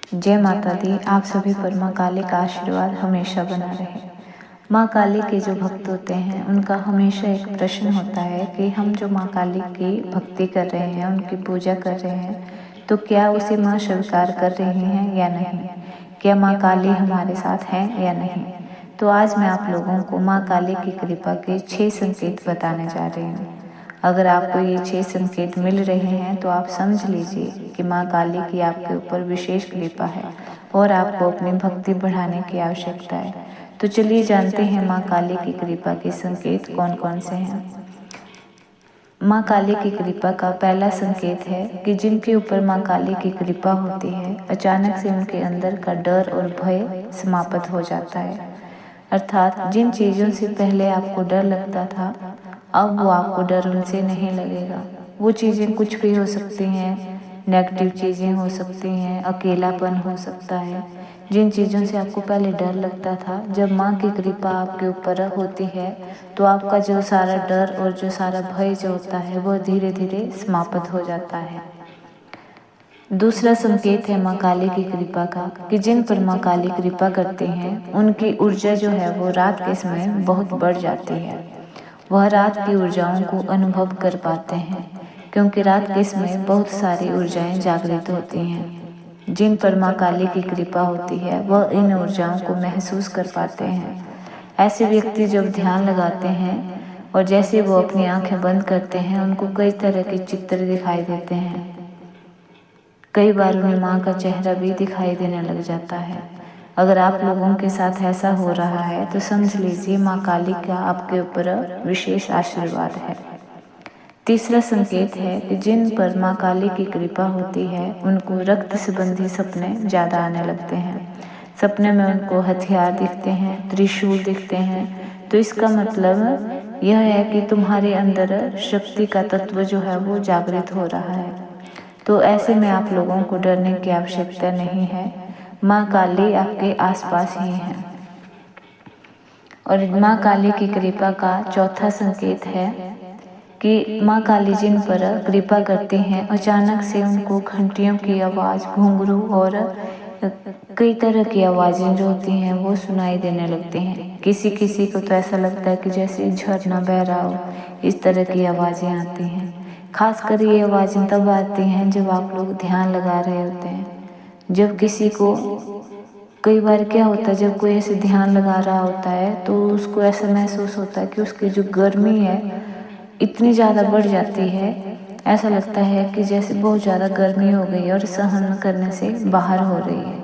जय माता दी। आप सभी पर माँ काली का आशीर्वाद हमेशा बना रहे। माँ काली के जो भक्त होते हैं उनका हमेशा एक प्रश्न होता है कि हम जो माँ काली की भक्ति कर रहे हैं, उनकी पूजा कर रहे हैं, तो क्या उसे माँ स्वीकार कर रही हैं या नहीं, क्या माँ काली हमारे साथ हैं या नहीं। तो आज मैं आप लोगों को माँ काली की कृपा के 6 संकेत बताने जा रही हूँ। अगर आपको ये 6 संकेत मिल रहे हैं तो आप समझ लीजिए कि माँ काली की आपके ऊपर विशेष कृपा है और आपको अपनी भक्ति बढ़ाने की आवश्यकता है। तो चलिए जानते हैं माँ काली की कृपा के संकेत कौन कौन से हैं। माँ काली की कृपा का पहला संकेत है कि जिनके ऊपर माँ काली की कृपा होती है, अचानक से उनके अंदर का डर और भय समाप्त हो जाता है। अर्थात जिन चीज़ों से पहले आपको डर लगता था, अब वो आपको डर उनसे नहीं लगेगा। वो चीज़ें कुछ भी हो सकती हैं, नेगेटिव चीज़ें हो सकती हैं, अकेलापन हो सकता है। जिन चीज़ों से आपको पहले डर लगता था, जब माँ की कृपा आपके ऊपर होती है तो आपका जो सारा डर और जो सारा भय जो होता है वो धीरे धीरे समाप्त हो जाता है। दूसरा संकेत है माँ काली की कृपा का कि जिन पर माँ काली कृपा करते हैं उनकी ऊर्जा जो है वो रात के समय बहुत बढ़ जाती है। वह रात की ऊर्जाओं को अनुभव कर पाते हैं, क्योंकि रात के समय बहुत सारी ऊर्जाएं जागृत होती हैं। जिन पर माँ काली की कृपा होती है वह इन ऊर्जाओं को महसूस कर पाते हैं। ऐसे व्यक्ति जब ध्यान लगाते हैं और जैसे वो अपनी आंखें बंद करते हैं, उनको कई तरह के चित्र दिखाई देते हैं। कई बार उन्हें माँ का चेहरा भी दिखाई देने लग जाता है। अगर आप लोगों के साथ ऐसा हो रहा है तो समझ लीजिए माँ काली का आपके ऊपर विशेष आशीर्वाद है। तीसरा संकेत है कि जिन पर माँ काली की कृपा होती है उनको रक्त संबंधी सपने ज़्यादा आने लगते हैं। सपने में उनको हथियार दिखते हैं, त्रिशूल दिखते हैं। तो इसका मतलब यह है कि तुम्हारे अंदर शक्ति का तत्व जो है वो जागृत हो रहा है। तो ऐसे में आप लोगों को डरने की आवश्यकता नहीं है। माँ काली आपके आसपास ही हैं। और माँ काली की कृपा का चौथा संकेत है कि माँ काली जिन पर कृपा करते हैं, अचानक से उनको घंटियों की आवाज़, घुंघरू और कई तरह की आवाज़ें जो होती हैं वो सुनाई देने लगती हैं। किसी किसी को तो ऐसा लगता है कि जैसे झरना बह रहा हो, इस तरह की आवाज़ें आती हैं। खासकर ये आवाज़ें तब आती हैं जब आप लोग ध्यान लगा रहे होते हैं। जब किसी को कई बार क्या होता है, जब कोई ऐसे ध्यान लगा रहा होता है तो उसको ऐसा महसूस होता है कि उसकी जो गर्मी है इतनी ज़्यादा बढ़ जाती है। ऐसा लगता है कि जैसे बहुत ज़्यादा गर्मी हो गई और सहन करने से बाहर हो रही है।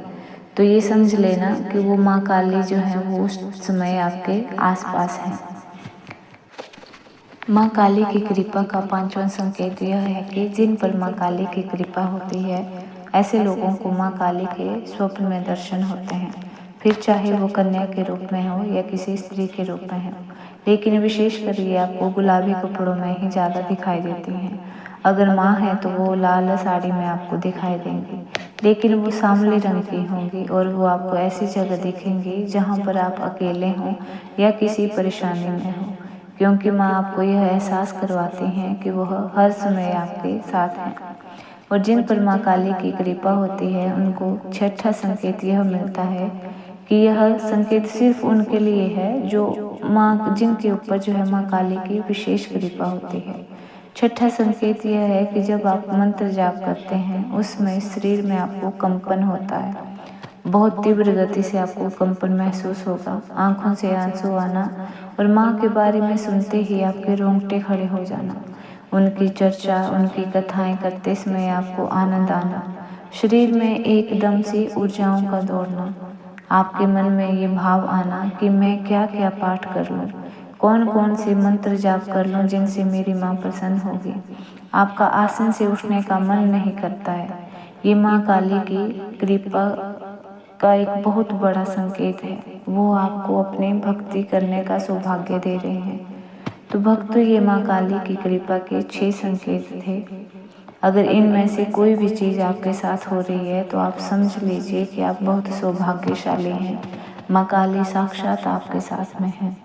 तो ये समझ लेना कि वो माँ काली जो है वो उस समय आपके आसपास हैं। माँ काली की कृपा का पांचवा संकेत यह है कि जिन पर माँ काली की कृपा होती है, ऐसे लोगों को माँ काली के स्वप्न में दर्शन होते हैं। फिर चाहे वो कन्या के रूप में हो या किसी स्त्री के रूप में हो, लेकिन विशेषकर ये आपको गुलाबी कपड़ों में ही ज़्यादा दिखाई देती हैं। अगर माँ है तो वो लाल साड़ी में आपको दिखाई देंगी, लेकिन वो सांवले रंग की होंगी और वो आपको ऐसी जगह दिखेंगी जहाँ पर आप अकेले हों या किसी परेशानी में हो, क्योंकि माँ आपको यह एहसास करवाती हैं कि वह हर समय आपके साथ हैं। और जिन पर माँ काली की कृपा होती है उनको छठा संकेत यह मिलता है कि यह संकेत सिर्फ उनके लिए है जो माँ, जिनके ऊपर जो है माँ काली की विशेष कृपा होती है। छठा संकेत यह है कि जब आप मंत्र जाप करते हैं उसमें शरीर में आपको कंपन होता है। बहुत तीव्र गति से आपको कंपन महसूस होगा, आंखों से आंसू आना और माँ के बारे में सुनते ही आपके रोंगटे खड़े हो जाना, उनकी चर्चा, उनकी कथाएं करते समय आपको आनंद आना, शरीर में एकदम से ऊर्जाओं का दौड़ना, आपके मन में ये भाव आना कि मैं क्या क्या पाठ कर लूँ, कौन कौन से मंत्र जाप कर लूँ जिनसे मेरी माँ प्रसन्न होगी। आपका आसन से उठने का मन नहीं करता है। ये माँ काली की कृपा का एक बहुत बड़ा संकेत है। वो आपको अपनी भक्ति करने का सौभाग्य दे रहे हैं। तो भक्तों, ये माँ काली की कृपा के 6 संकेत थे। अगर इनमें से कोई भी चीज़ आपके साथ हो रही है तो आप समझ लीजिए कि आप बहुत सौभाग्यशाली हैं। माँ काली साक्षात आपके साथ में है।